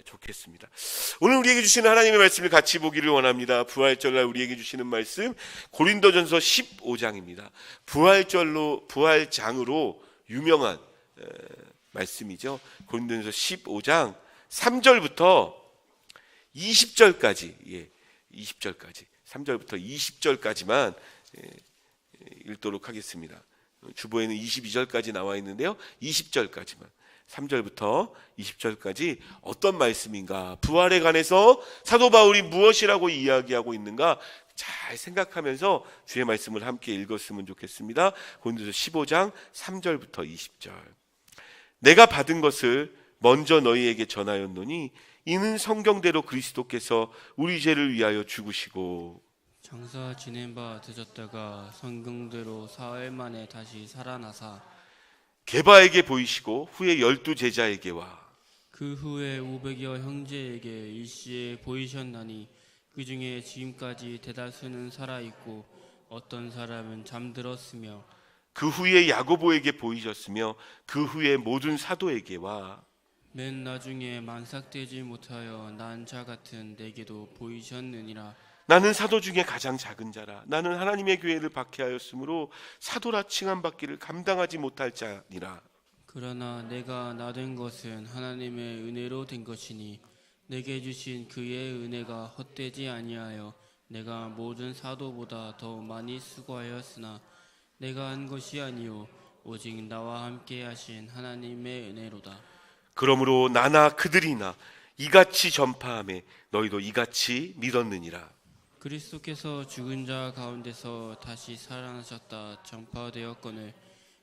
좋겠습니다. 오늘 우리에게 주시는 하나님의 말씀을 같이 보기를 원합니다. 부활절날 우리에게 주시는 말씀 고린도전서 15장입니다. 부활장으로 유명한 말씀이죠. 고린도전서 15장 3절부터 20절까지 20절까지 3절부터 20절까지만 읽도록 하겠습니다. 주보에는 22절까지 나와 있는데요. 20절까지만 3절부터 20절까지 어떤 말씀인가, 부활에 관해서 사도 바울이 무엇이라고 이야기하고 있는가 잘 생각하면서 주의 말씀을 함께 읽었으면 좋겠습니다. 고린도서 15장 3절부터 20절. 내가 받은 것을 먼저 너희에게 전하였노니 이는 성경대로 그리스도께서 우리 죄를 위하여 죽으시고 장사 지낸 바 되셨다가 성경대로 사흘 만에 다시 살아나사 게바에게 보이시고 후에 12 제자에게와 그 후에 500여 형제에게 일시에 보이셨나니 그 중에 지금까지 대다수는 살아있고 어떤 사람은 잠들었으며 그 후에 야고보에게 보이셨으며 그 후에 모든 사도에게와 맨 나중에 만삭되지 못하여 난 자 같은 내게도 보이셨느니라. 나는 사도 중에 가장 작은 자라. 나는 하나님의 교회를 박해하였으므로 사도라 칭함받기를 감당하지 못할 자니라. 그러나 내가 나된 것은 하나님의 은혜로 된 것이니 내게 주신 그의 은혜가 헛되지 아니하여 내가 모든 사도보다 더 많이 수고하였으나 내가 한 것이 아니요 오직 나와 함께 하신 하나님의 은혜로다. 그러므로 나나 그들이나 이같이 전파하매 너희도 이같이 믿었느니라. 그리스도께서 죽은 자 가운데서 다시 살아나셨다 전파되었거늘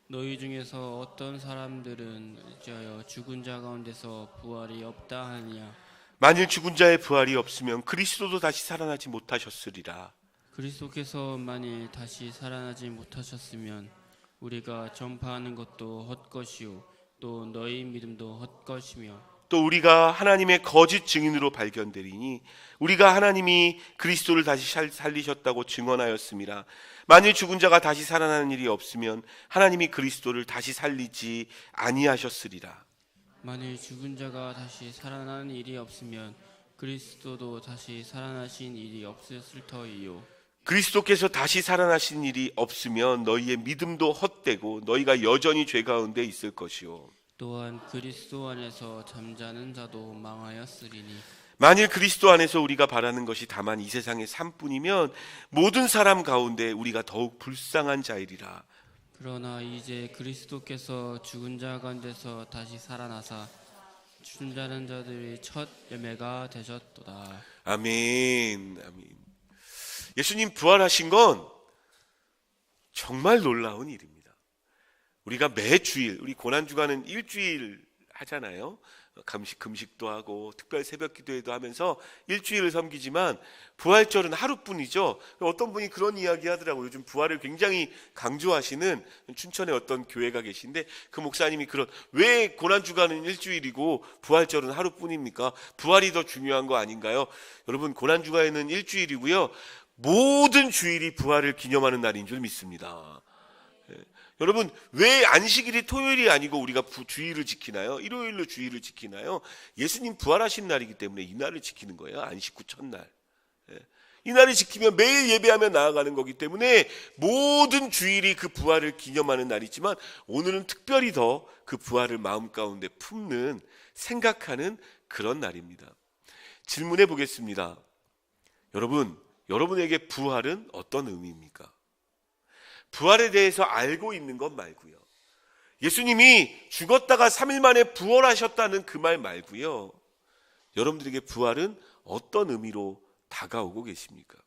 너희 중에서 어떤 사람들은 어찌하여 죽은 자 가운데서 부활이 없다 하느냐. 만일 죽은 자의 부활이 없으면 그리스도도 다시 살아나지 못하셨으리라. 그리스도께서 만일 다시 살아나지 못하셨으면 우리가 전파하는 것도 헛것이요 또 너희 믿음도 헛것이며 또 우리가 하나님의 거짓 증인으로 발견되리니 우리가 하나님이 그리스도를 다시 살리셨다고 증언하였음이라. 만일 죽은 자가 다시 살아나는 일이 없으면 하나님이 그리스도를 다시 살리지 아니하셨으리라. 만일 죽은 자가 다시 살아나는 일이 없으면 그리스도도 다시 살아나신 일이 없었을 터이요. 그리스도께서 다시 살아나신 일이 없으면 너희의 믿음도 헛되고 너희가 여전히 죄 가운데 있을 것이요. 또한 그리스도 안에서 잠자는 자도 망하였으리니 만일 그리스도 안에서 우리가 바라는 것이 다만 이 세상의 삶뿐이면 모든 사람 가운데 우리가 더욱 불쌍한 자이리라. 그러나 이제 그리스도께서 죽은 자 가운데서 다시 살아나사 잠자는 자들의 첫 열매가 되셨도다. 아멘. 아멘. 예수님 부활하신 건 정말 놀라운 일입니다. 우리가 매 주일, 우리 고난주간은 일주일 하잖아요. 금식도 하고 특별 새벽 기도회도 하면서 일주일을 섬기지만 부활절은 하루뿐이죠. 어떤 분이 그런 이야기 하더라고요. 요즘 부활을 굉장히 강조하시는 춘천에 어떤 교회가 계신데 그 목사님이 왜 고난주간은 일주일이고 부활절은 하루뿐입니까? 부활이 더 중요한 거 아닌가요? 여러분, 고난주간에는 일주일이고요. 모든 주일이 부활을 기념하는 날인 줄 믿습니다. 여러분, 왜 안식일이 토요일이 아니고 우리가 주일을 지키나요? 일요일로 주일을 지키나요? 예수님 부활하신 날이기 때문에 이 날을 지키는 거예요. 안식 후 첫날. 이 날을 지키면 매일 예배하며 나아가는 거기 때문에 모든 주일이 그 부활을 기념하는 날이지만 오늘은 특별히 더 그 부활을 마음 가운데 품는, 생각하는 그런 날입니다. 질문해 보겠습니다. 여러분에게 부활은 어떤 의미입니까? 부활에 대해서 알고 있는 것 말고요. 예수님이 죽었다가 3일 만에 부활하셨다는 그 말 말고요. 여러분들에게 부활은 어떤 의미로 다가오고 계십니까?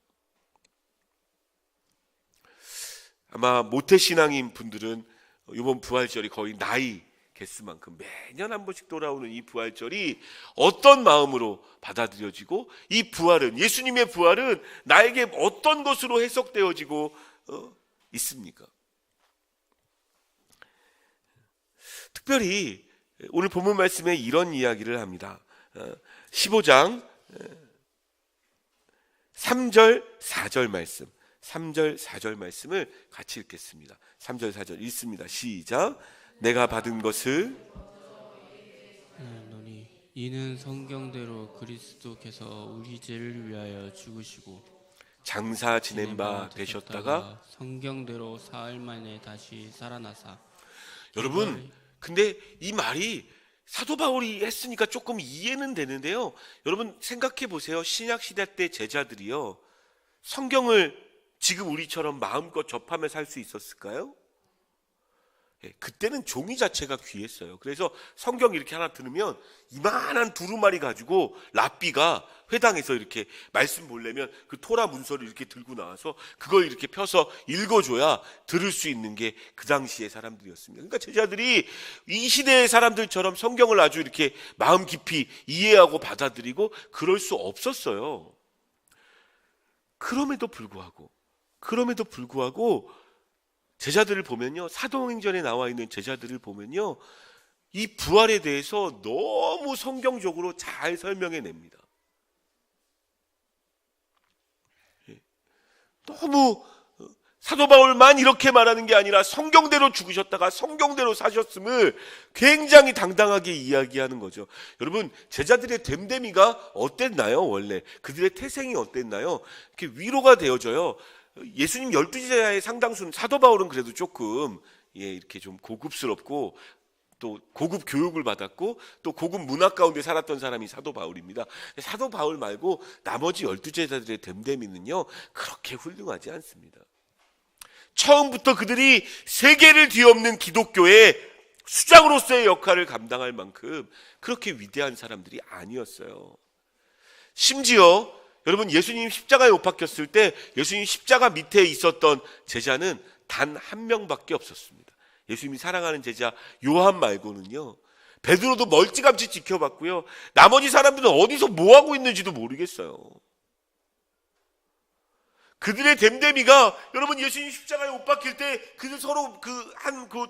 아마 모태신앙인 분들은 이번 부활절이 거의 나이 개수만큼 매년 한 번씩 돌아오는 이 부활절이 어떤 마음으로 받아들여지고 이 부활은, 예수님의 부활은 나에게 어떤 것으로 해석되어지고 있습니까? 특별히 오늘 본문 말씀에 이런 이야기를 합니다. 15장 3절 4절 말씀, 3절 4절 말씀을 같이 읽겠습니다. 3절 4절 읽습니다. 시작. 내가 받은 것을 너니 이는 성경대로 그리스도께서 우리 죄를 위하여 죽으시고 장사 지낸 바 되셨다가 성경대로 사흘 만에 다시 살아나사. 여러분, 근데 이 말이 사도 바울이 했으니까 조금 이해는 되는데요. 여러분 생각해 보세요. 신약 시대 때 제자들이요, 성경을 지금 우리처럼 마음껏 접하며 살 수 있었을까요? 그때는 종이 자체가 귀했어요. 그래서 성경 이렇게 하나 들으면 이만한 두루마리 가지고 랍비가 회당에서 이렇게 말씀 보려면 그 토라 문서를 이렇게 들고 나와서 그걸 이렇게 펴서 읽어줘야 들을 수 있는 게 그 당시의 사람들이었습니다. 그러니까 제자들이 이 시대의 사람들처럼 성경을 아주 이렇게 마음 깊이 이해하고 받아들이고 그럴 수 없었어요. 그럼에도 불구하고 제자들을 보면요, 사도행전에 나와 있는 제자들을 보면요, 이 부활에 대해서 너무 성경적으로 잘 설명해 냅니다. 너무 사도 바울만 이렇게 말하는 게 아니라 성경대로 죽으셨다가 성경대로 사셨음을 굉장히 당당하게 이야기하는 거죠. 여러분, 제자들의 됨됨이가 어땠나요? 원래 그들의 태생이 어땠나요? 이렇게 위로가 되어져요. 예수님 12제자의 상당수는, 사도 바울은 그래도 조금 이렇게 좀 고급스럽고 또 고급 교육을 받았고 또 고급 문화 가운데 살았던 사람이 사도 바울입니다. 사도 바울 말고 나머지 12제자들의 됨됨이는요, 그렇게 훌륭하지 않습니다. 처음부터 그들이 세계를 뒤엎는 기독교의 수장으로서의 역할을 감당할 만큼 그렇게 위대한 사람들이 아니었어요. 심지어 여러분, 예수님 십자가에 못 박혔을 때 예수님 십자가 밑에 있었던 제자는 단 한 명밖에 없었습니다. 예수님이 사랑하는 제자 요한 말고는요. 베드로도 멀찌감치 지켜봤고요, 나머지 사람들은 어디서 뭐하고 있는지도 모르겠어요. 그들의 됨됨이가, 여러분, 예수님 십자가에 못 박힐 때 그들 서로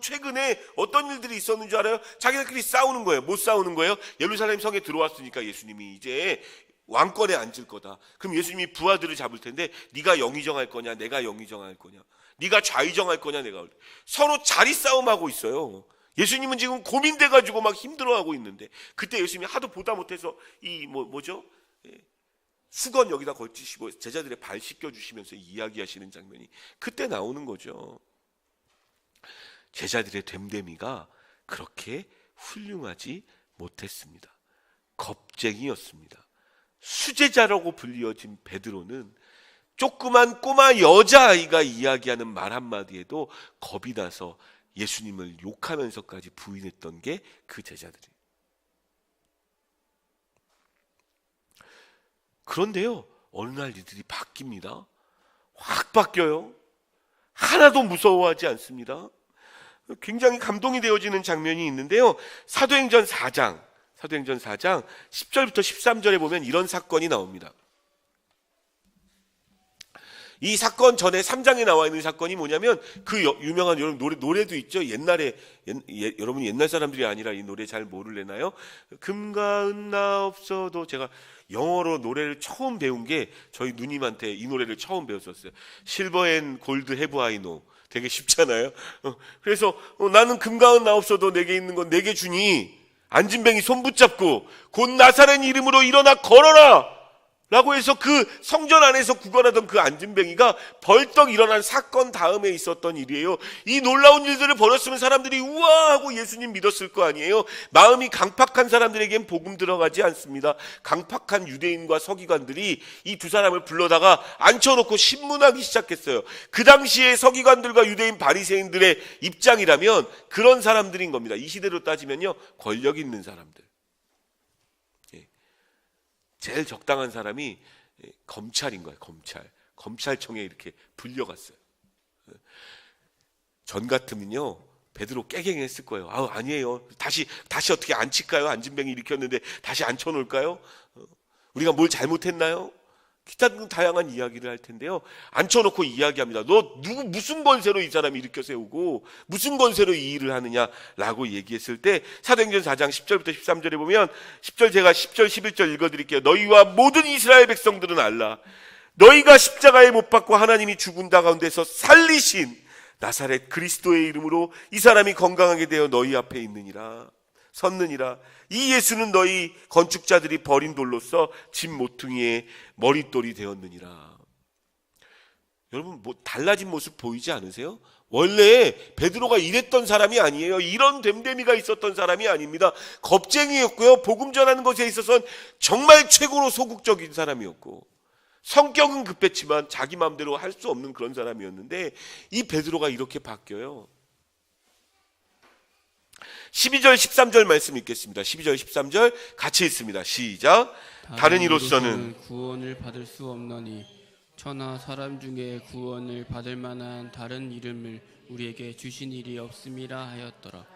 최근에 어떤 일들이 있었는 줄 알아요? 자기들끼리 싸우는 거예요. 못 싸우는 거예요? 예루살렘 성에 들어왔으니까 예수님이 이제 왕권에 앉을 거다. 그럼 예수님이 부하들을 잡을 텐데, 네가 영의 정할 거냐, 내가 영의 정할 거냐, 네가 좌의 정할 거냐, 내가. 서로 자리 싸움하고 있어요. 예수님은 지금 고민돼가지고 막 힘들어하고 있는데, 그때 예수님이 하도 보다 못해서 수건 여기다 걸치시고 제자들의 발 씻겨주시면서 이야기하시는 장면이 그때 나오는 거죠. 제자들의 됨됨이가 그렇게 훌륭하지 못했습니다. 겁쟁이였습니다. 수제자라고 불리어진 베드로는 조그만 꼬마 여자아이가 이야기하는 말 한마디에도 겁이 나서 예수님을 욕하면서까지 부인했던 게 그 제자들이에요. 그런데요, 어느 날 이들이 바뀝니다. 확 바뀌어요. 하나도 무서워하지 않습니다. 굉장히 감동이 되어지는 장면이 있는데요, 사도행전 4장 10절부터 13절에 보면 이런 사건이 나옵니다. 이 사건 전에 3장에 나와 있는 사건이 뭐냐면, 그 유명한 여러분 노래도 있죠. 옛날에 여러분 옛날 사람들이 아니라 이 노래 잘 모르려나요? 금과 은 나 없어도, 제가 영어로 노래를 처음 배운 게 저희 누님한테 이 노래를 처음 배웠었어요. 실버 앤 골드 해브 아이 노. 되게 쉽잖아요. 그래서 나는 금과 은 나 없어도 내게 있는 건 내게 주니 안진뱅이 손 붙잡고 곧 나사렛 이름으로 일어나 걸어라 라고 해서 그 성전 안에서 구걸하던 그 안진뱅이가 벌떡 일어난 사건 다음에 있었던 일이에요. 이 놀라운 일들을 벌였으면 사람들이 우와 하고 예수님 믿었을 거 아니에요. 마음이 강팍한 사람들에겐 복음 들어가지 않습니다. 강팍한 유대인과 서기관들이 이 두 사람을 불러다가 앉혀놓고 신문하기 시작했어요. 그 당시에 서기관들과 유대인 바리새인들의 입장이라면 그런 사람들인 겁니다. 이 시대로 따지면요, 권력 있는 사람들. 제일 적당한 사람이 검찰인 거예요. 검찰청에 이렇게 불려갔어요. 전 같으면요, 베드로 깨갱했을 거예요. 아니에요. 다시 어떻게 앉힐까요? 안진뱅이 일으켰는데 다시 앉혀놓을까요? 우리가 뭘 잘못했나요? 기타 등 다양한 이야기를 할 텐데요, 앉혀놓고 이야기합니다. 너 무슨 권세로 이 사람이 일으켜 세우고 무슨 권세로 이 일을 하느냐라고 얘기했을 때, 사도행전 4장 10절부터 13절에 보면, 10절 제가 10절 11절 읽어드릴게요. 너희와 모든 이스라엘 백성들은 알라. 너희가 십자가에 못 박고 하나님이 죽은 자 가운데서 살리신 나사렛 그리스도의 이름으로 이 사람이 건강하게 되어 너희 앞에 있느니라. 섰느니라. 이 예수는 너희 건축자들이 버린 돌로서 집 모퉁이의 머릿돌이 되었느니라. 여러분, 뭐 달라진 모습 보이지 않으세요? 원래 베드로가 이랬던 사람이 아니에요. 이런 됨됨이가 있었던 사람이 아닙니다. 겁쟁이였고요. 복음 전하는 것에 있어서는 정말 최고로 소극적인 사람이었고, 성격은 급했지만 자기 마음대로 할 수 없는 그런 사람이었는데, 이 베드로가 이렇게 바뀌어요. 12절 13절 말씀 읽겠습니다. 12절 13절 같이 읽습니다. 시작. 다른 이로서는 구원을 받을 수 없나니 천하 사람 중에 구원을 받을 만한 다른 이름을 우리에게 주신 일이 없음이라 하였더라.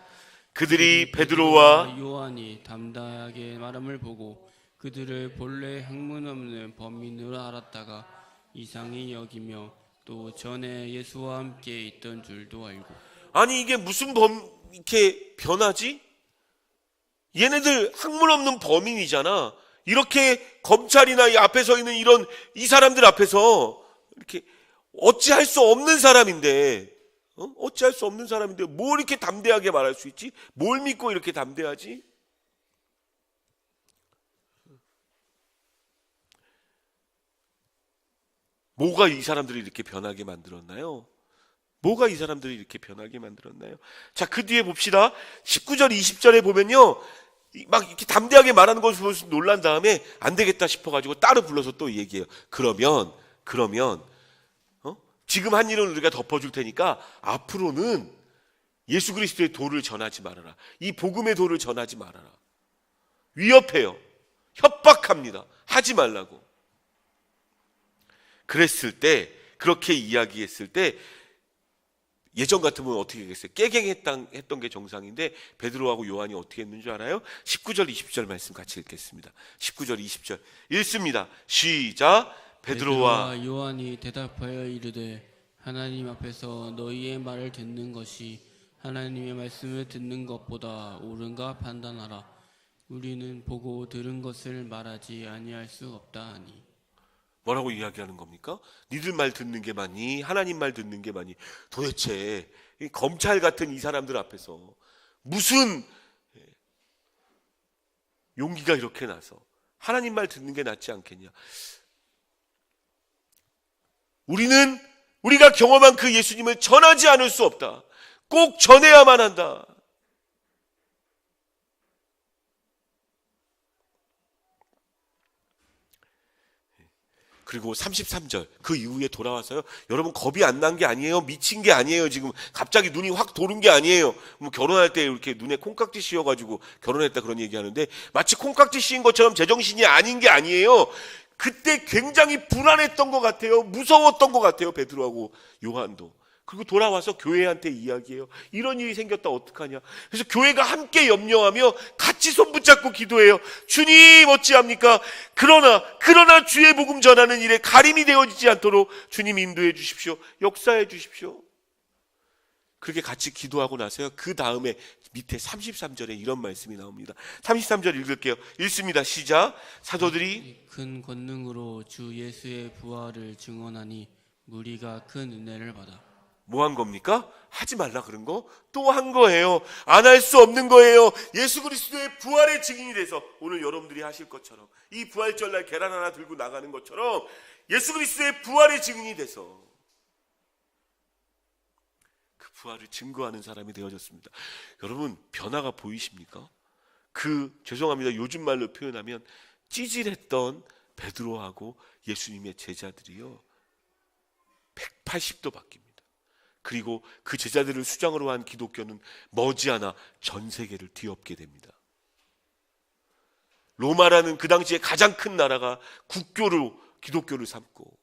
그들이 베드로와 요한이 담대하게 말함을 보고 그들을 본래 학문 없는 범인으로 알았다가 이상히 여기며 또 전에 예수와 함께 있던 줄도 알고. 아니, 이게 무슨 이렇게 변하지? 얘네들 학문 없는 범인이잖아. 이렇게 검찰이나 이 앞에 서 있는 이 사람들 앞에서 이렇게 어찌할 수 없는 사람인데, 어찌할 수 없는 사람인데 뭘 이렇게 담대하게 말할 수 있지? 뭘 믿고 이렇게 담대하지? 뭐가 이 사람들을 이렇게 변하게 만들었나요? 뭐가 이 사람들을 이렇게 변하게 만들었나요? 자, 그 뒤에 봅시다. 19절 20절에 보면요, 막 이렇게 담대하게 말하는 것을 보면서 놀란 다음에 안 되겠다 싶어가지고 따로 불러서 또 얘기해요. 그러면 지금 한 일은 우리가 덮어줄 테니까 앞으로는 예수 그리스도의 도를 전하지 말아라. 이 복음의 도를 전하지 말아라. 위협해요. 협박합니다. 하지 말라고. 그랬을 때, 그렇게 이야기했을 때 예전 같으면 어떻게 했겠어요? 깨갱했던 게 정상인데 베드로하고 요한이 어떻게 했는 줄 알아요? 19절 20절 말씀 같이 읽겠습니다. 19절 20절 읽습니다. 시작. 베드로와 요한이 대답하여 이르되 하나님 앞에서 너희의 말을 듣는 것이 하나님의 말씀을 듣는 것보다 옳은가 판단하라. 우리는 보고 들은 것을 말하지 아니할 수 없다 하니. 뭐라고 이야기하는 겁니까? 니들 말 듣는 게 맞니? 하나님 말 듣는 게 맞니? 도대체 이 검찰 같은 이 사람들 앞에서 무슨 용기가 이렇게 나서 하나님 말 듣는 게 낫지 않겠냐? 우리가 경험한 그 예수님을 전하지 않을 수 없다. 꼭 전해야만 한다. 그리고 33절 그 이후에 돌아와서요. 여러분 겁이 안 난 게 아니에요. 미친 게 아니에요. 지금 갑자기 눈이 확 도는 게 아니에요. 뭐 결혼할 때 이렇게 눈에 콩깍지 씌워가지고 결혼했다 그런 얘기하는데 마치 콩깍지 씌인 것처럼 제정신이 아닌 게 아니에요. 그때 굉장히 불안했던 것 같아요. 무서웠던 것 같아요. 베드로하고 요한도. 그리고 돌아와서 교회한테 이야기해요. 이런 일이 생겼다 어떡하냐. 그래서 교회가 함께 염려하며 같이 손 붙잡고 기도해요. 주님 어찌합니까? 그러나 주의 복음 전하는 일에 가림이 되어지지 않도록 주님 인도해 주십시오. 역사해 주십시오. 그렇게 같이 기도하고 나서요. 그 다음에 밑에 33절에 이런 말씀이 나옵니다. 33절 읽을게요. 읽습니다. 시작. 사도들이 큰 권능으로 주 예수의 부활을 증언하니 무리가 큰 은혜를 받아. 뭐 한 겁니까? 하지 말라 그런 거? 또 한 거예요. 안 할 수 없는 거예요. 예수 그리스도의 부활의 증인이 돼서 오늘 여러분들이 하실 것처럼 이 부활절날 계란 하나 들고 나가는 것처럼 예수 그리스도의 부활의 증인이 돼서 그 부활을 증거하는 사람이 되어졌습니다. 여러분 변화가 보이십니까? 죄송합니다. 요즘 말로 표현하면 찌질했던 베드로하고 예수님의 제자들이요 180도 바뀝니다. 그리고 그 제자들을 수장으로 한 기독교는 머지않아 전 세계를 뒤엎게 됩니다. 로마라는 그 당시에 가장 큰 나라가 국교로 기독교를 삼고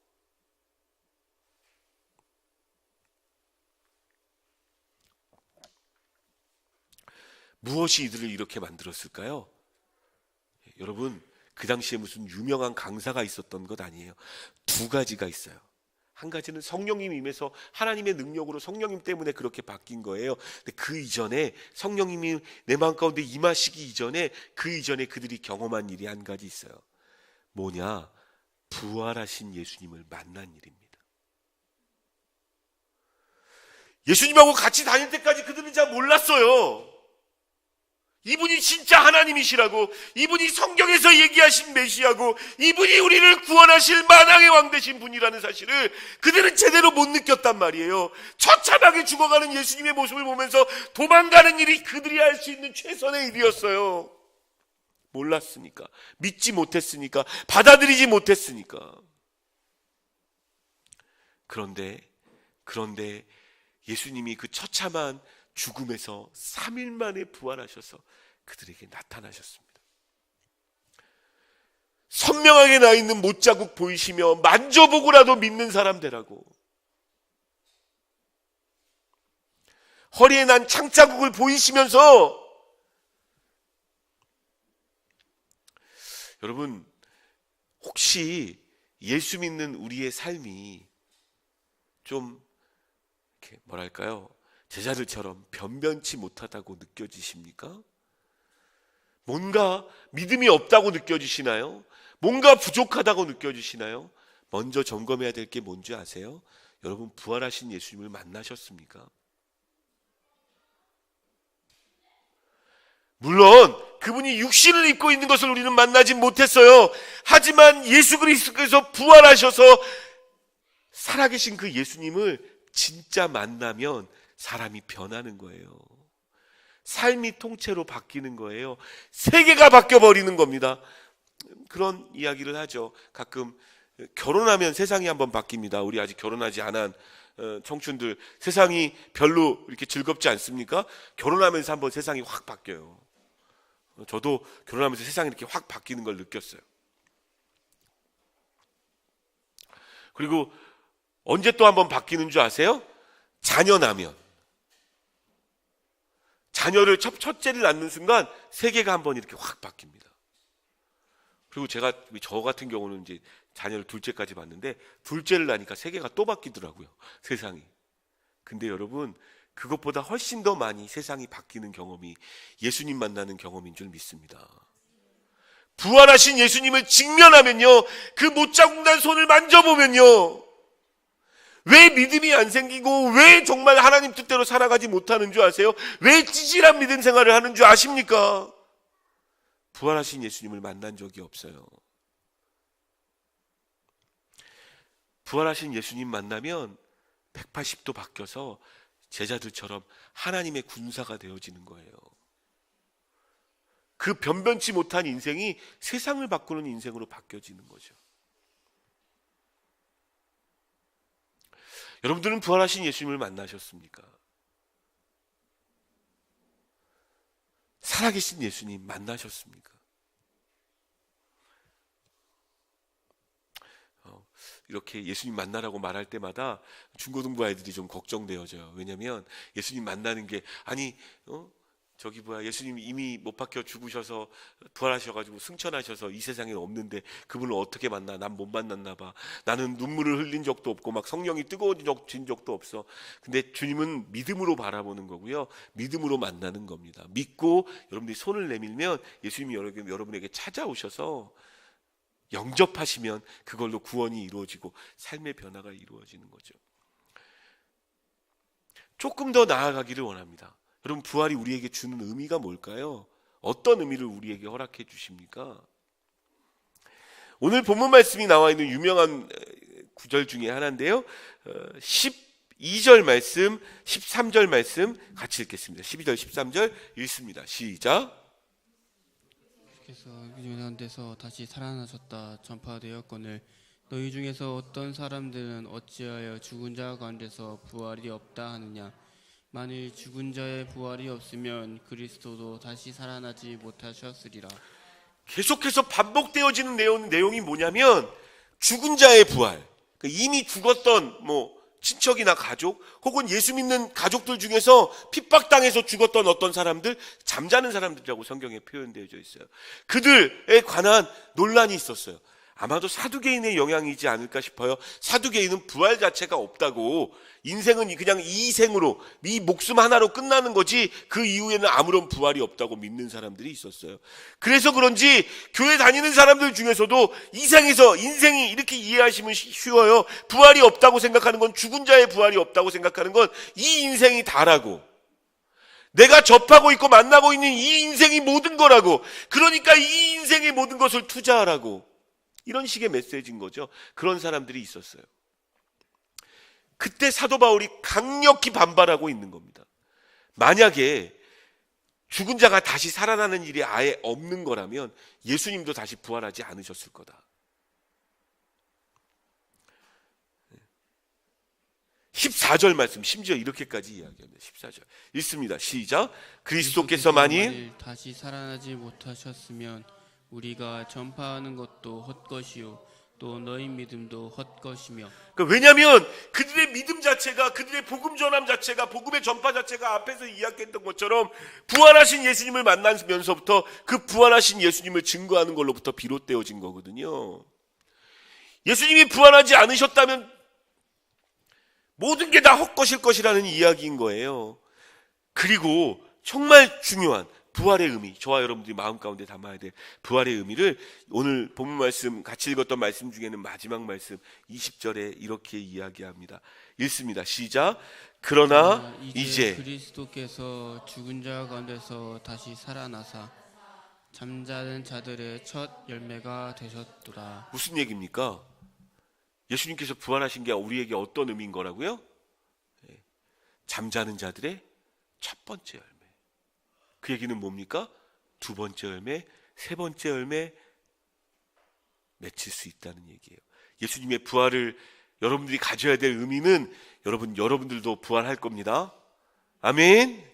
무엇이 이들을 이렇게 만들었을까요? 여러분 그 당시에 무슨 유명한 강사가 있었던 것 아니에요. 두 가지가 있어요. 한 가지는 성령님 임해서 하나님의 능력으로 성령님 때문에 그렇게 바뀐 거예요. 근데 그 이전에 성령님이 내 마음 가운데 임하시기 이전에 그들이 경험한 일이 한 가지 있어요. 뭐냐? 부활하신 예수님을 만난 일입니다. 예수님하고 같이 다닐 때까지 그들은 잘 몰랐어요. 이분이 진짜 하나님이시라고, 이분이 성경에서 얘기하신 메시아고, 이분이 우리를 구원하실 만왕의 왕 되신 분이라는 사실을 그들은 제대로 못 느꼈단 말이에요. 처참하게 죽어가는 예수님의 모습을 보면서 도망가는 일이 그들이 할 수 있는 최선의 일이었어요. 몰랐으니까, 믿지 못했으니까, 받아들이지 못했으니까. 그런데 예수님이 그 처참한 죽음에서 3일 만에 부활하셔서 그들에게 나타나셨습니다. 선명하게 나 있는 못자국 보이시며 만져보고라도 믿는 사람 되라고. 허리에 난 창자국을 보이시면서, 여러분, 혹시 예수 믿는 우리의 삶이 좀 이렇게 뭐랄까요? 제자들처럼 변변치 못하다고 느껴지십니까? 뭔가 믿음이 없다고 느껴지시나요? 뭔가 부족하다고 느껴지시나요? 먼저 점검해야 될 게 뭔지 아세요? 여러분, 부활하신 예수님을 만나셨습니까? 물론 그분이 육신을 입고 있는 것을 우리는 만나진 못했어요. 하지만 예수 그리스도께서 부활하셔서 살아계신 그 예수님을 진짜 만나면 사람이 변하는 거예요. 삶이 통째로 바뀌는 거예요. 세계가 바뀌어버리는 겁니다. 그런 이야기를 하죠. 가끔 결혼하면 세상이 한번 바뀝니다. 우리 아직 결혼하지 않은 청춘들, 세상이 별로 이렇게 즐겁지 않습니까? 결혼하면서 한번 세상이 확 바뀌어요. 저도 결혼하면서 세상이 이렇게 확 바뀌는 걸 느꼈어요. 그리고 언제 또 한번 바뀌는 줄 아세요? 자녀 나면. 자녀를 첫째를 낳는 순간 세계가 한번 이렇게 확 바뀝니다. 그리고 저 같은 경우는 이제 자녀를 둘째까지 봤는데, 둘째를 낳으니까 세계가 또 바뀌더라고요. 세상이. 근데 여러분, 그것보다 훨씬 더 많이 세상이 바뀌는 경험이 예수님 만나는 경험인 줄 믿습니다. 부활하신 예수님을 직면하면요, 그 못자국 난 손을 만져보면요, 왜 믿음이 안 생기고 왜 정말 하나님 뜻대로 살아가지 못하는 줄 아세요? 왜 찌질한 믿음 생활을 하는 줄 아십니까? 부활하신 예수님을 만난 적이 없어요. 부활하신 예수님 만나면 180도 바뀌어서 제자들처럼 하나님의 군사가 되어지는 거예요. 그 변변치 못한 인생이 세상을 바꾸는 인생으로 바뀌어지는 거죠. 여러분들은 부활하신 예수님을 만나셨습니까? 살아계신 예수님 만나셨습니까? 이렇게 예수님 만나라고 말할 때마다 중고등부 아이들이 좀 걱정되어져요. 왜냐하면 예수님 만나는 게, 예수님 이미 못 박혀 죽으셔서 부활하셔가지고 승천하셔서 이 세상에 없는데 그분을 어떻게 만나? 난 못 만났나 봐. 나는 눈물을 흘린 적도 없고 막 성령이 뜨거워진 적도 없어. 근데 주님은 믿음으로 바라보는 거고요, 믿음으로 만나는 겁니다. 믿고 여러분들이 손을 내밀면 예수님이 여러분에게 찾아오셔서 영접하시면 그걸로 구원이 이루어지고 삶의 변화가 이루어지는 거죠. 조금 더 나아가기를 원합니다. 여러분, 부활이 우리에게 주는 의미가 뭘까요? 어떤 의미를 우리에게 허락해 주십니까? 오늘 본문 말씀이 나와 있는 유명한 구절 중에 하나인데요, 12절 말씀, 13절 말씀 같이 읽겠습니다. 12절, 13절 읽습니다. 시작. 주께서 유명한 데서 다시 살아나셨다 전파되었거늘 너희 중에서 어떤 사람들은 어찌하여 죽은 자 가운데서 부활이 없다 하느냐. 만일 죽은 자의 부활이 없으면 그리스도도 다시 살아나지 못하셨으리라. 계속해서 반복되어지는 내용이 뭐냐면, 죽은 자의 부활, 이미 죽었던 친척이나 가족, 혹은 예수 믿는 가족들 중에서 핍박당해서 죽었던 어떤 사람들, 잠자는 사람들이라고 성경에 표현되어 있어요. 그들에 관한 논란이 있었어요. 아마도 사두개인의 영향이지 않을까 싶어요. 사두개인은 부활 자체가 없다고, 인생은 그냥 이 생으로, 이 목숨 하나로 끝나는 거지 그 이후에는 아무런 부활이 없다고 믿는 사람들이 있었어요. 그래서 그런지 교회 다니는 사람들 중에서도 인생이 이렇게 이해하시면 쉬워요. 부활이 없다고 생각하는 건, 죽은 자의 부활이 없다고 생각하는 건 이 인생이 다라고. 내가 접하고 있고 만나고 있는 이 인생이 모든 거라고. 그러니까 이 인생의 모든 것을 투자하라고. 이런 식의 메시지인 거죠. 그런 사람들이 있었어요. 그때 사도 바울이 강력히 반발하고 있는 겁니다. 만약에 죽은 자가 다시 살아나는 일이 아예 없는 거라면 예수님도 다시 부활하지 않으셨을 거다. 14절 말씀 심지어 이렇게까지 이야기합니다. 14절 읽습니다. 시작. 그리스도께서 만일 다시 살아나지 못하셨으면 우리가 전파하는 것도 헛것이요 또 너희 믿음도 헛것이며. 그러니까 왜냐하면 그들의 믿음 자체가, 그들의 복음 전함 자체가, 복음의 전파 자체가 앞에서 이야기했던 것처럼 부활하신 예수님을 만나면서부터 그 부활하신 예수님을 증거하는 걸로부터 비롯되어진 거거든요. 예수님이 부활하지 않으셨다면 모든 게 다 헛것일 것이라는 이야기인 거예요. 그리고 정말 중요한 부활의 의미, 저와 여러분들이 마음 가운데 담아야 될 부활의 의미를 오늘 본문 말씀, 같이 읽었던 말씀 중에는 마지막 말씀 20절에 이렇게 이야기합니다. 읽습니다. 시작. 그러나 이제 그리스도께서 죽은 자 가운데서 다시 살아나사 잠자는 자들의 첫 열매가 되셨도다. 무슨 얘기입니까? 예수님께서 부활하신 게 우리에게 어떤 의미인 거라고요? 잠자는 자들의 첫 번째 열매. 그 얘기는 뭡니까? 두 번째 열매, 세 번째 열매 맺힐 수 있다는 얘기예요. 예수님의 부활을 여러분들이 가져야 될 의미는 여러분들도 부활할 겁니다. 아멘.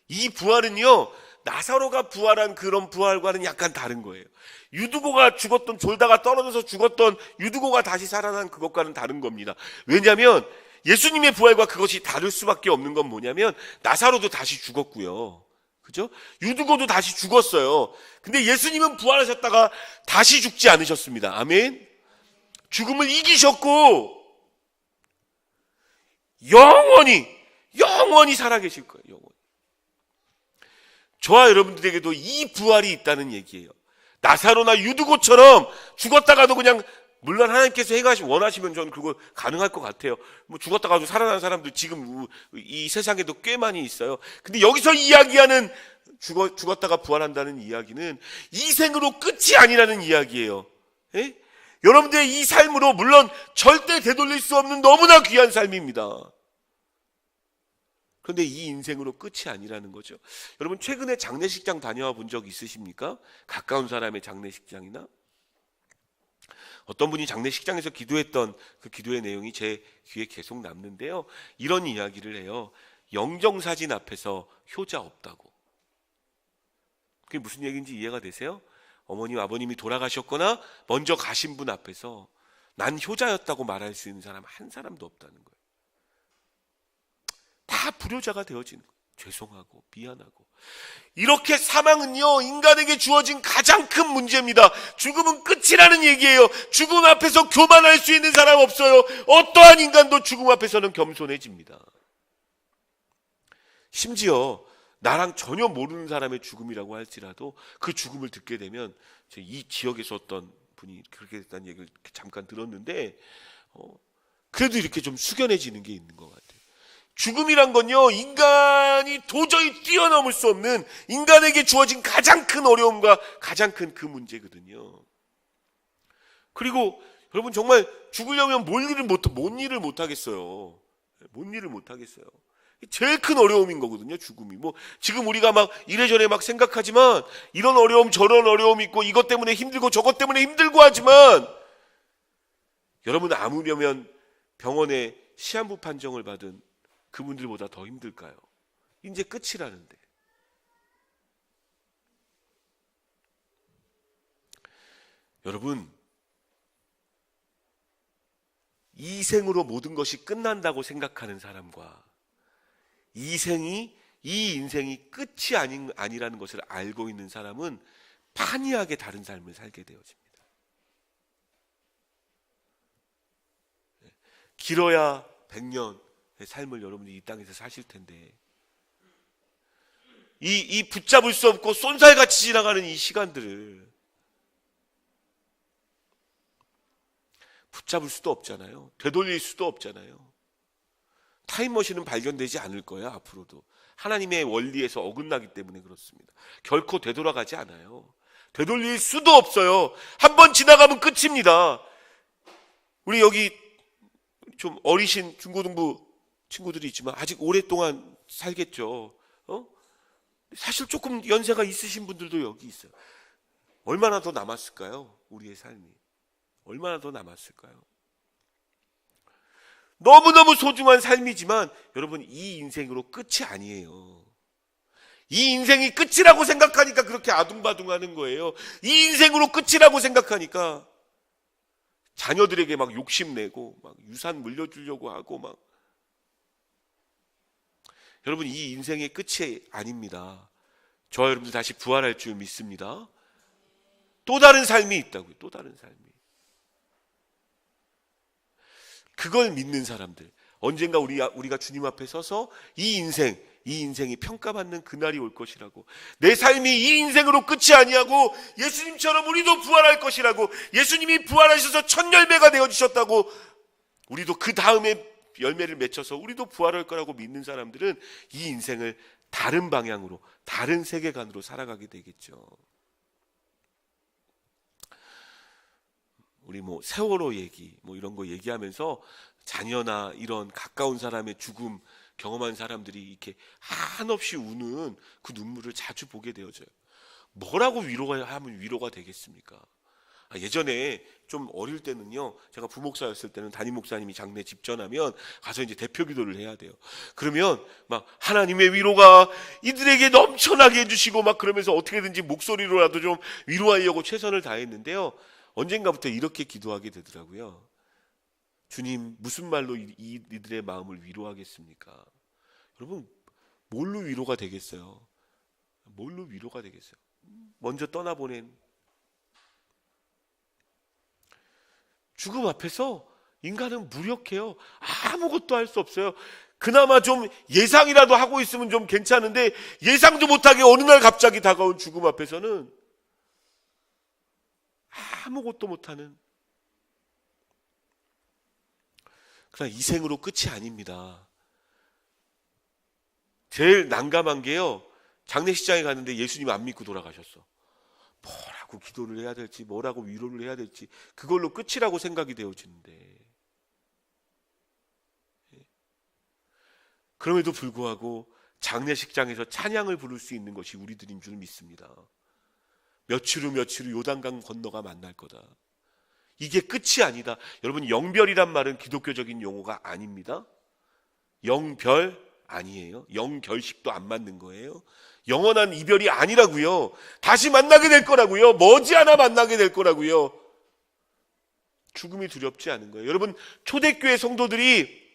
이 부활은요, 나사로가 부활한 그런 부활과는 약간 다른 거예요. 유두고가 죽었던, 졸다가 떨어져서 죽었던 유두고가 다시 살아난 그것과는 다른 겁니다. 왜냐하면 예수님의 부활과 그것이 다를 수밖에 없는 건 뭐냐면 나사로도 다시 죽었고요. 그죠? 유두고도 다시 죽었어요. 근데 예수님은 부활하셨다가 다시 죽지 않으셨습니다. 아멘. 죽음을 이기셨고 영원히 살아계실 거예요. 영원히. 저와 여러분들에게도 이 부활이 있다는 얘기예요. 나사로나 유두고처럼 죽었다가도 그냥, 물론 하나님께서 원하시면 저는 그거 가능할 것 같아요. 뭐 죽었다가도 살아난 사람들 지금 이 세상에도 꽤 많이 있어요. 근데 여기서 이야기하는 죽었다가 부활한다는 이야기는 이 생으로 끝이 아니라는 이야기예요. 에? 여러분들의 이 삶으로 물론 절대 되돌릴 수 없는 너무나 귀한 삶입니다. 그런데 이 인생으로 끝이 아니라는 거죠. 여러분 최근에 장례식장 다녀와 본 적 있으십니까? 가까운 사람의 장례식장이나? 어떤 분이 장례식장에서 기도했던 그 기도의 내용이 제 귀에 계속 남는데요. 이런 이야기를 해요. 영정사진 앞에서 효자 없다고. 그게 무슨 얘기인지 이해가 되세요? 어머님, 아버님이 돌아가셨거나 먼저 가신 분 앞에서 난 효자였다고 말할 수 있는 사람 한 사람도 없다는 거예요. 다 불효자가 되어지는 거예요. 죄송하고 미안하고. 이렇게 사망은요, 인간에게 주어진 가장 큰 문제입니다. 죽음은 끝이라는 얘기예요. 죽음 앞에서 교만할 수 있는 사람 없어요. 어떠한 인간도 죽음 앞에서는 겸손해집니다. 심지어 나랑 전혀 모르는 사람의 죽음이라고 할지라도 그 죽음을 듣게 되면, 이 지역에서 어떤 분이 그렇게 됐다는 얘기를 잠깐 들었는데 그래도 이렇게 좀 숙연해지는 게 있는 것 같아요. 죽음이란 건요, 인간이 도저히 뛰어넘을 수 없는, 인간에게 주어진 가장 큰 어려움과 가장 큰 그 문제거든요. 그리고 여러분 정말 죽으려면 뭔 일을 못 하겠어요. 뭔 일을 못 하겠어요. 제일 큰 어려움인 거거든요, 죽음이. 뭐 지금 우리가 막 이래저래 막 생각하지만 이런 어려움 저런 어려움 있고 이것 때문에 힘들고 저것 때문에 힘들고 하지만, 여러분 아무려면 병원에 시한부 판정을 받은 그분들보다 더 힘들까요? 이제 끝이라는데. 여러분, 이 생으로 모든 것이 끝난다고 생각하는 사람과 이 인생이 끝이 아니라는 것을 알고 있는 사람은 판이하게 다른 삶을 살게 되어집니다. 길어야 100년 삶을 여러분들이 이 땅에서 사실 텐데, 이 붙잡을 수 없고 쏜살같이 지나가는 이 시간들을 붙잡을 수도 없잖아요. 되돌릴 수도 없잖아요. 타임머신은 발견되지 않을 거예요. 앞으로도 하나님의 원리에서 어긋나기 때문에 그렇습니다. 결코 되돌아가지 않아요. 되돌릴 수도 없어요. 한번 지나가면 끝입니다. 우리 여기 좀 어리신 중고등부 친구들이 있지만 아직 오랫동안 살겠죠. 사실 조금 연세가 있으신 분들도 여기 있어요. 얼마나 더 남았을까요? 우리의 삶이 얼마나 더 남았을까요? 너무너무 소중한 삶이지만 여러분, 이 인생으로 끝이 아니에요. 이 인생이 끝이라고 생각하니까 그렇게 아둥바둥하는 거예요. 이 인생으로 끝이라고 생각하니까 자녀들에게 막 욕심내고 막 유산 물려주려고 하고 막. 여러분, 이 인생의 끝이 아닙니다. 저와 여러분들 다시 부활할 줄 믿습니다. 또 다른 삶이 있다고요. 또 다른 삶이. 그걸 믿는 사람들, 언젠가 우리가 주님 앞에 서서 이 인생이 평가받는 그날이 올 것이라고, 내 삶이 이 인생으로 끝이 아니하고 예수님처럼 우리도 부활할 것이라고, 예수님이 부활하셔서 첫 열매가 되어주셨다고, 우리도 그 다음에 열매를 맺혀서 우리도 부활할 거라고 믿는 사람들은 이 인생을 다른 방향으로, 다른 세계관으로 살아가게 되겠죠. 우리 세월호 얘기 이런 거 얘기하면서 자녀나 이런 가까운 사람의 죽음 경험한 사람들이 이렇게 한없이 우는 그 눈물을 자주 보게 되어져요. 뭐라고 하면 위로가 되겠습니까? 예전에 좀 어릴 때는요, 제가 부목사였을 때는 담임 목사님이 장례 집전하면 가서 이제 대표 기도를 해야 돼요. 그러면 막 하나님의 위로가 이들에게 넘쳐나게 해주시고 막 그러면서 어떻게든지 목소리로라도 좀 위로하려고 최선을 다했는데요, 언젠가부터 이렇게 기도하게 되더라고요. 주님, 무슨 말로 이들의 마음을 위로하겠습니까? 여러분, 뭘로 위로가 되겠어요? 뭘로 위로가 되겠어요? 먼저 떠나보낸 죽음 앞에서 인간은 무력해요. 아무것도 할 수 없어요. 그나마 좀 예상이라도 하고 있으면 좀 괜찮은데, 예상도 못하게 어느 날 갑자기 다가온 죽음 앞에서는 아무것도 못하는, 그러나 이 생으로 끝이 아닙니다. 제일 난감한 게요, 장례식장에 갔는데 예수님 안 믿고 돌아가셨어. 뭐라고 기도를 해야 될지, 뭐라고 위로를 해야 될지, 그걸로 끝이라고 생각이 되어지는데, 그럼에도 불구하고 장례식장에서 찬양을 부를 수 있는 것이 우리들인 줄 믿습니다. 며칠 후 요단강 건너가 만날 거다. 이게 끝이 아니다. 여러분, 영별이란 말은 기독교적인 용어가 아닙니다. 영별 아니에요. 영결식도 안 맞는 거예요. 영원한 이별이 아니라고요. 다시 만나게 될 거라고요. 머지않아 만나게 될 거라고요. 죽음이 두렵지 않은 거예요. 여러분, 초대교회 성도들이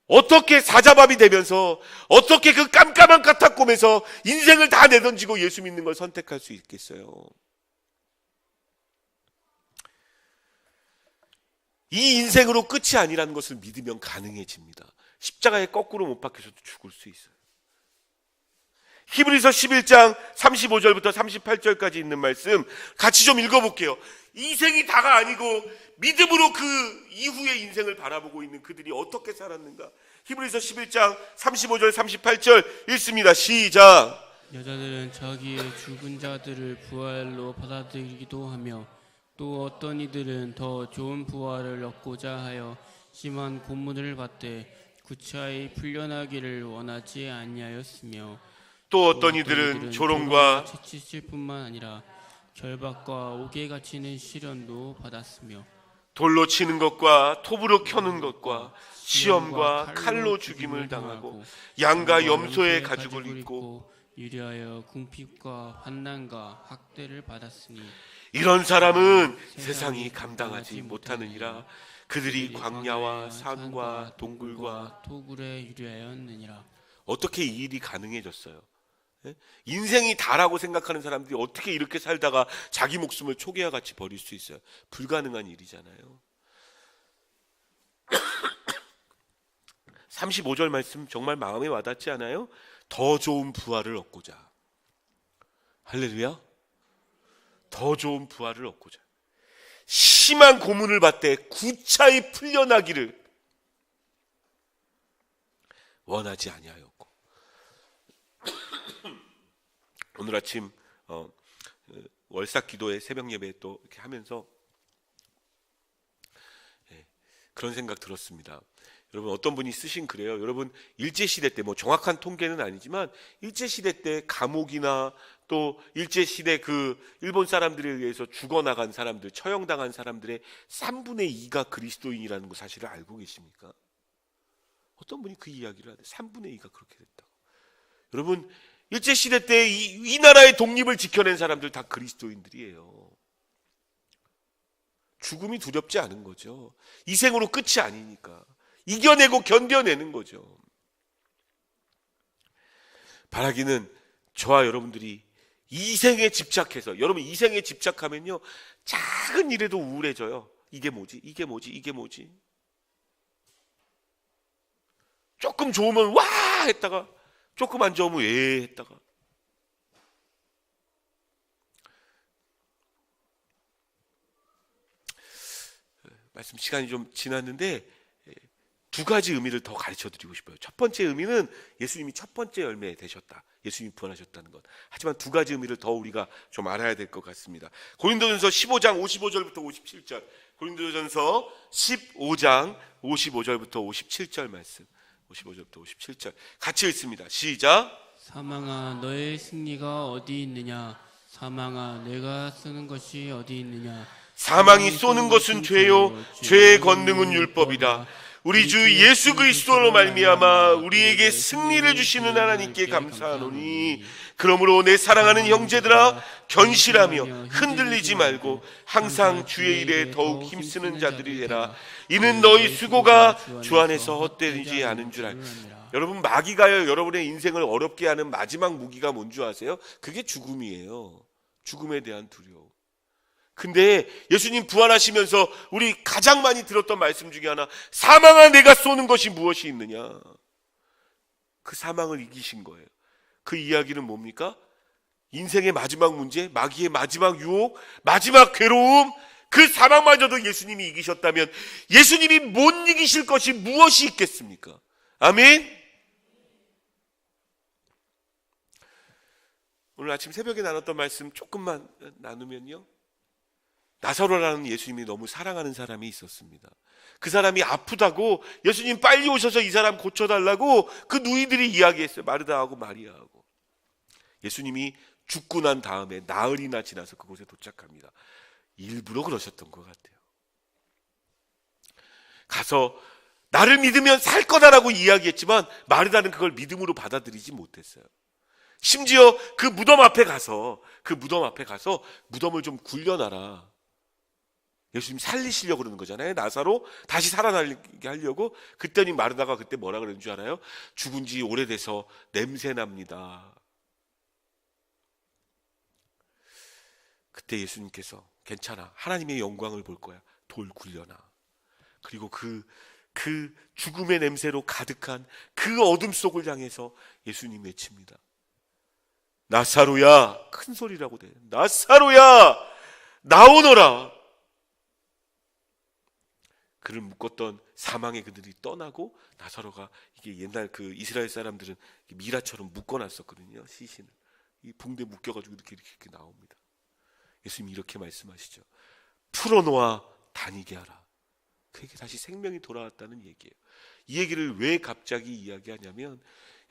어떻게 사자밥이 되면서, 어떻게 그 깜깜한 카타콤에서 인생을 다 내던지고 예수 믿는 걸 선택할 수 있겠어요? 이 인생으로 끝이 아니라는 것을 믿으면 가능해집니다. 십자가에 거꾸로 못 박혀서도 죽을 수 있어요. 히브리서 11장 35절부터 38절까지 있는 말씀 같이 좀 읽어볼게요. 인생이 다가 아니고 믿음으로 그 이후의 인생을 바라보고 있는 그들이 어떻게 살았는가. 히브리서 11장 35절 38절 읽습니다. 시작. 여자들은 자기의 죽은 자들을 부활로 받아들이기도 하며, 또 어떤 이들은 더 좋은 부활을 얻고자 하여 심한 고문을 받되 구차히 풀려나기를 원하지 아니하였으며, 또 어떤 이들은 조롱과 채찍질 뿐만 아니라 결박과 옥에 갇히는 시련도 받았으며, 돌로 치는 것과 톱으로 켜는 것과 시험과 칼로 죽임을 당하고 양과 염소의 가죽을 입고 유리하여 궁핍과 환난과 학대를 받았으니, 이런 사람은 세상이 감당하지 못하느니라. 그들이 광야와 산과 동굴과 토굴에 유리하였느니라. 어떻게 이 일이 가능해졌어요? 인생이 다라고 생각하는 사람들이 어떻게 이렇게 살다가 자기 목숨을 초기와 같이 버릴 수 있어요? 불가능한 일이잖아요. 35절 말씀 정말 마음에 와닿지 않아요? 더 좋은 부활을 얻고자. 할렐루야. 더 좋은 부활을 얻고자. 심한 고문을 받되 구차히 풀려나기를. 원하지 아니하였고. 오늘 아침 월삭 기도회 새벽 예배 또 이렇게 하면서 그런 생각 들었습니다. 여러분, 어떤 분이 쓰신 글이에요. 여러분, 일제시대 때, 뭐 정확한 통계는 아니지만 일제시대 때 감옥이나 또 일제시대 그 일본 사람들에 의해서 죽어나간 사람들, 처형당한 사람들의 3분의 2가 그리스도인이라는 거 사실을 알고 계십니까? 어떤 분이 그 이야기를 하는데 3분의 2가 그렇게 됐다고. 여러분, 일제시대 때 이 나라의 독립을 지켜낸 사람들 다 그리스도인들이에요. 죽음이 두렵지 않은 거죠. 이 생으로 끝이 아니니까. 이겨내고 견뎌내는 거죠. 바라기는 저와 여러분들이 이 생에 집착해서, 여러분 이 생에 집착하면요, 작은 일에도 우울해져요. 이게 뭐지? 이게 뭐지? 이게 뭐지? 조금 좋으면 와 했다가 조금 안 좋으면 왜 했다가. 말씀 시간이 좀 지났는데 두 가지 의미를 더 가르쳐 드리고 싶어요. 첫 번째 의미는 예수님이 첫 번째 열매 되셨다. 예수님이 부활하셨다는 것. 하지만 두 가지 의미를 더 우리가 좀 알아야 될 것 같습니다. 고린도전서 15장 55절부터 57절. 고린도전서 15장 55절부터 57절 말씀. 55절부터 57절. 같이 읽습니다. 시작. 사망아 너의 승리가 어디 있느냐? 사망아 내가 쓰는 것이 어디 있느냐? 사망이 쏘는 것은 죄요, 죄의 권능은 율법이다. 우리 주 예수 그리스도로 말미암아 우리에게 승리를 주시는 하나님께 감사하노니, 그러므로 내 사랑하는 형제들아 견실하며 흔들리지 말고 항상 주의 일에 더욱 힘쓰는 자들이 되라. 이는 너희 수고가 주 안에서 헛되지 않은 줄 알라. 여러분, 마귀가요 여러분의 인생을 어렵게 하는 마지막 무기가 뭔 줄 아세요? 그게 죽음이에요. 죽음에 대한 두려움. 근데 예수님 부활하시면서 우리 가장 많이 들었던 말씀 중에 하나, 사망아 내가 쏘는 것이 무엇이 있느냐. 그 사망을 이기신 거예요. 그 이야기는 뭡니까? 인생의 마지막 문제, 마귀의 마지막 유혹, 마지막 괴로움, 그 사망마저도 예수님이 이기셨다면 예수님이 못 이기실 것이 무엇이 있겠습니까? 아멘. 오늘 아침 새벽에 나눴던 말씀 조금만 나누면요, 나사로라는 예수님이 너무 사랑하는 사람이 있었습니다. 그 사람이 아프다고 예수님 빨리 오셔서 이 사람 고쳐달라고 그 누이들이 이야기했어요. 마르다하고 마리아하고. 예수님이 죽고 난 다음에 나흘이나 지나서 그곳에 도착합니다. 일부러 그러셨던 것 같아요. 가서 나를 믿으면 살 거다라고 이야기했지만 마르다는 그걸 믿음으로 받아들이지 못했어요. 심지어 그 무덤 앞에 가서 무덤을 좀 굴려놔라. 예수님 살리시려고 그러는 거잖아요. 나사로 다시 살아나게 하려고. 그때니 마르다가 그때 뭐라 그러는 줄 알아요? 죽은 지 오래돼서 냄새 납니다. 그때 예수님께서 괜찮아, 하나님의 영광을 볼 거야, 돌 굴려놔. 그리고 그 죽음의 냄새로 가득한 그 어둠 속을 향해서 예수님 외칩니다. 나사로야, 큰 소리라고 돼. 나사로야 나오너라. 그를 묶었던 사망의 그들이 떠나고, 나사로가, 이게 옛날 그 이스라엘 사람들은 미라처럼 묶어놨었거든요. 시신을 이 붕대 묶여가지고 이렇게 나옵니다. 예수님이 이렇게 말씀하시죠. 풀어놓아 다니게 하라. 그에게 다시 생명이 돌아왔다는 얘기예요. 이 얘기를 왜 갑자기 이야기하냐면,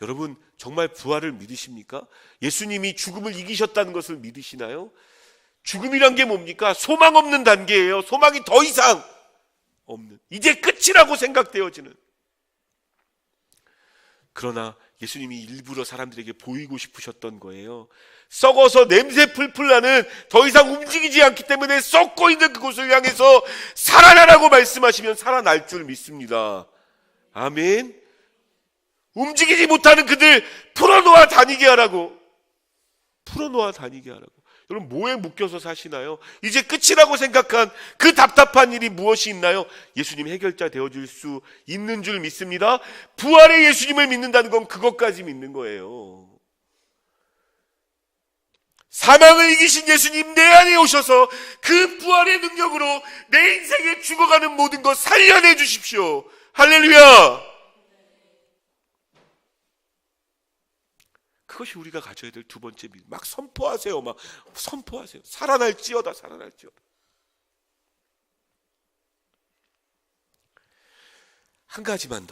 여러분 정말 부활을 믿으십니까? 예수님이 죽음을 이기셨다는 것을 믿으시나요? 죽음이란 게 뭡니까? 소망 없는 단계예요. 소망이 더 이상 없는, 이제 끝이라고 생각되어지는. 그러나 예수님이 일부러 사람들에게 보이고 싶으셨던 거예요. 썩어서 냄새 풀풀 나는, 더 이상 움직이지 않기 때문에 썩고 있는 그곳을 향해서 살아나라고 말씀하시면 살아날 줄 믿습니다. 아멘. 움직이지 못하는 그들 풀어놓아 다니게 하라고. 풀어놓아 다니게 하라고. 여러분, 뭐에 묶여서 사시나요? 이제 끝이라고 생각한 그 답답한 일이 무엇이 있나요? 예수님 해결자 되어줄 수 있는 줄 믿습니다. 부활의 예수님을 믿는다는 건 그것까지 믿는 거예요. 사망을 이기신 예수님 내 안에 오셔서 그 부활의 능력으로 내 인생에 죽어가는 모든 것 살려내 주십시오. 할렐루야. 그것이 우리가 가져야 될 두 번째 믿음. 막 선포하세요. 막 선포하세요. 살아날지어다, 살아날지어다. 한 가지만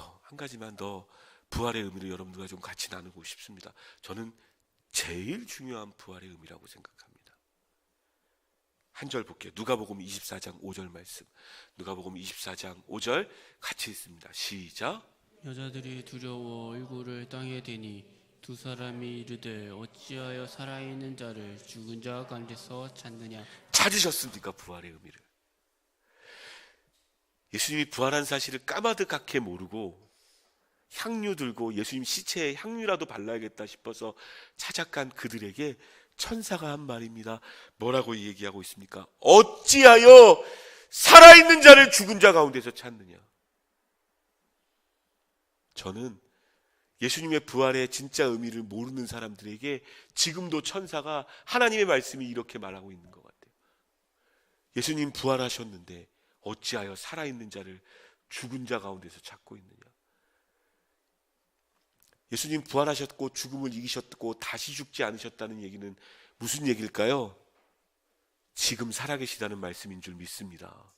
더 부활의 의미를 여러분들과 좀 같이 나누고 싶습니다. 저는 제일 중요한 부활의 의미라고 생각합니다. 한 절 볼게요. 누가복음 24장 5절 말씀. 누가복음 24장 5절 같이 읽습니다. 시작. 여자들이 두려워 얼굴을 땅에 대니 두 사람이 이르되 어찌하여 살아있는 자를 죽은 자 가운데서 찾느냐. 찾으셨습니까? 부활의 의미를. 예수님이 부활한 사실을 까마득하게 모르고 향유 들고 예수님 시체에 향유라도 발라야겠다 싶어서 찾아간 그들에게 천사가 한 말입니다. 뭐라고 얘기하고 있습니까? 어찌하여 살아있는 자를 죽은 자 가운데서 찾느냐. 저는 예수님의 부활의 진짜 의미를 모르는 사람들에게 지금도 천사가 하나님의 말씀이 이렇게 말하고 있는 것 같아요. 예수님 부활하셨는데 어찌하여 살아있는 자를 죽은 자 가운데서 찾고 있느냐. 예수님 부활하셨고 죽음을 이기셨고 다시 죽지 않으셨다는 얘기는 무슨 얘기일까요? 지금 살아계시다는 말씀인 줄 믿습니다.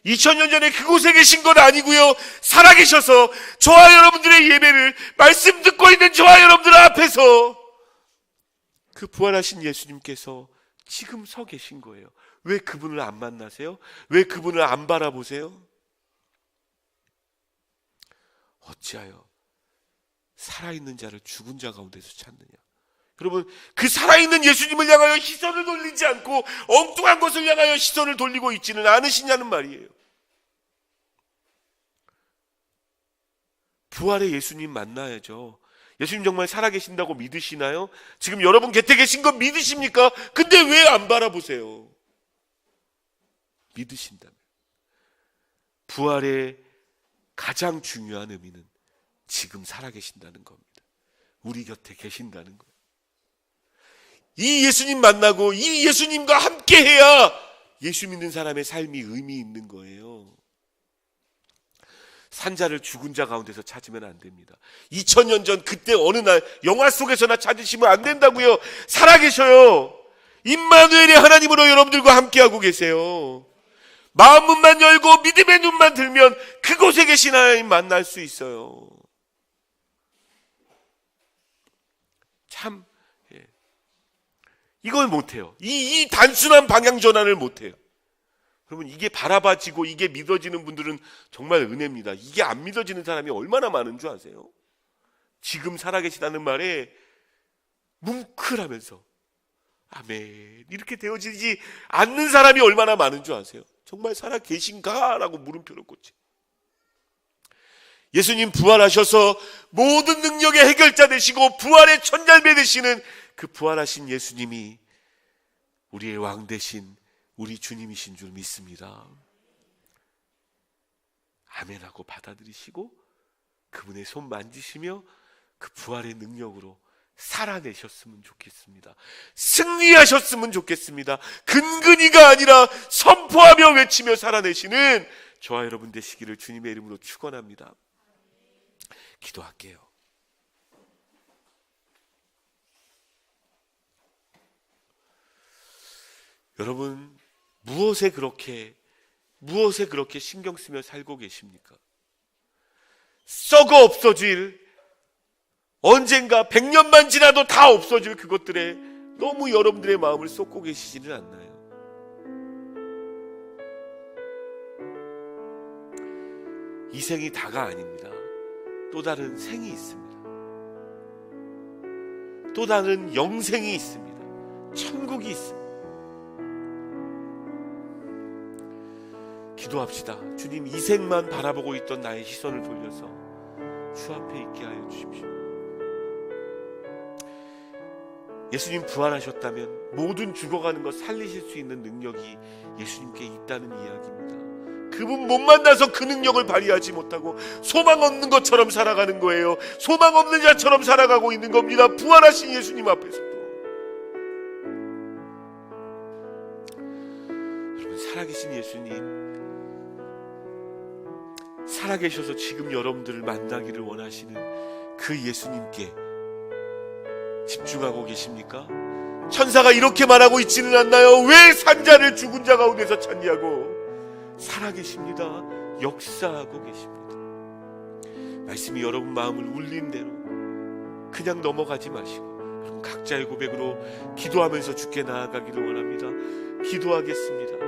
2000년 전에 그곳에 계신 건 아니고요, 살아계셔서 저와 여러분들의 예배를 말씀 듣고 있는 저와 여러분들 앞에서 그 부활하신 예수님께서 지금 서 계신 거예요. 왜 그분을 안 만나세요? 왜 그분을 안 바라보세요? 어찌하여 살아있는 자를 죽은 자 가운데서 찾느냐. 여러분, 그 살아있는 예수님을 향하여 시선을 돌리지 않고 엉뚱한 것을 향하여 시선을 돌리고 있지는 않으시냐는 말이에요. 부활의 예수님 만나야죠. 예수님 정말 살아계신다고 믿으시나요? 지금 여러분 곁에 계신 거 믿으십니까? 근데 왜 안 바라보세요? 믿으신다면. 부활의 가장 중요한 의미는 지금 살아계신다는 겁니다. 우리 곁에 계신다는 거예요. 이 예수님 만나고 이 예수님과 함께 해야 예수 믿는 사람의 삶이 의미 있는 거예요. 산자를 죽은 자 가운데서 찾으면 안 됩니다. 2000년 전 그때 어느 날 영화 속에서나 찾으시면 안 된다고요. 살아계셔요. 임마누엘의 하나님으로 여러분들과 함께하고 계세요. 마음문만 열고 믿음의 눈만 들면 그곳에 계신 하나님 만날 수 있어요. 참, 이걸 못해요. 이 단순한 방향 전환을 못해요. 여러분, 이게 바라봐지고 이게 믿어지는 분들은 정말 은혜입니다. 이게 안 믿어지는 사람이 얼마나 많은 줄 아세요? 지금 살아계시다는 말에 뭉클하면서 아멘 이렇게 되어지지 않는 사람이 얼마나 많은 줄 아세요? 정말 살아계신가? 라고 물음표를 꽂지. 예수님 부활하셔서 모든 능력의 해결자 되시고 부활의 천jal배 되시는 그 부활하신 예수님이 우리의 왕 되신 우리 주님이신 줄 믿습니다. 아멘하고 받아들이시고 그분의 손 만지시며 그 부활의 능력으로 살아내셨으면 좋겠습니다. 승리하셨으면 좋겠습니다. 근근히가 아니라 선포하며 외치며 살아내시는 저와 여러분 되시기를 주님의 이름으로 축원합니다. 기도할게요. 여러분, 무엇에 그렇게 신경 쓰며 살고 계십니까? 썩어 없어질, 언젠가 100년만 지나도 다 없어질 그것들에 너무 여러분들의 마음을 쏟고 계시지는 않나요? 이 생이 다가 아닙니다. 또 다른 생이 있습니다. 또 다른 영생이 있습니다. 천국이 있습니다. 기도합시다. 주님, 이 생만 바라보고 있던 나의 시선을 돌려서 주 앞에 있게 하여 주십시오. 예수님 부활하셨다면 모든 죽어가는 것 살리실 수 있는 능력이 예수님께 있다는 이야기입니다. 그분 못 만나서 그 능력을 발휘하지 못하고 소망 없는 것처럼 살아가는 거예요. 소망 없는 자처럼 살아가고 있는 겁니다. 부활하신 예수님 앞에서도. 여러분, 살아계신 예수님, 살아계셔서 지금 여러분들을 만나기를 원하시는 그 예수님께 집중하고 계십니까? 천사가 이렇게 말하고 있지는 않나요? 왜 산자를 죽은 자 가운데서 찾냐고. 살아계십니다. 역사하고 계십니다. 말씀이 여러분 마음을 울린 대로 그냥 넘어가지 마시고 여러분 각자의 고백으로 기도하면서 주께 나아가기를 원합니다. 기도하겠습니다.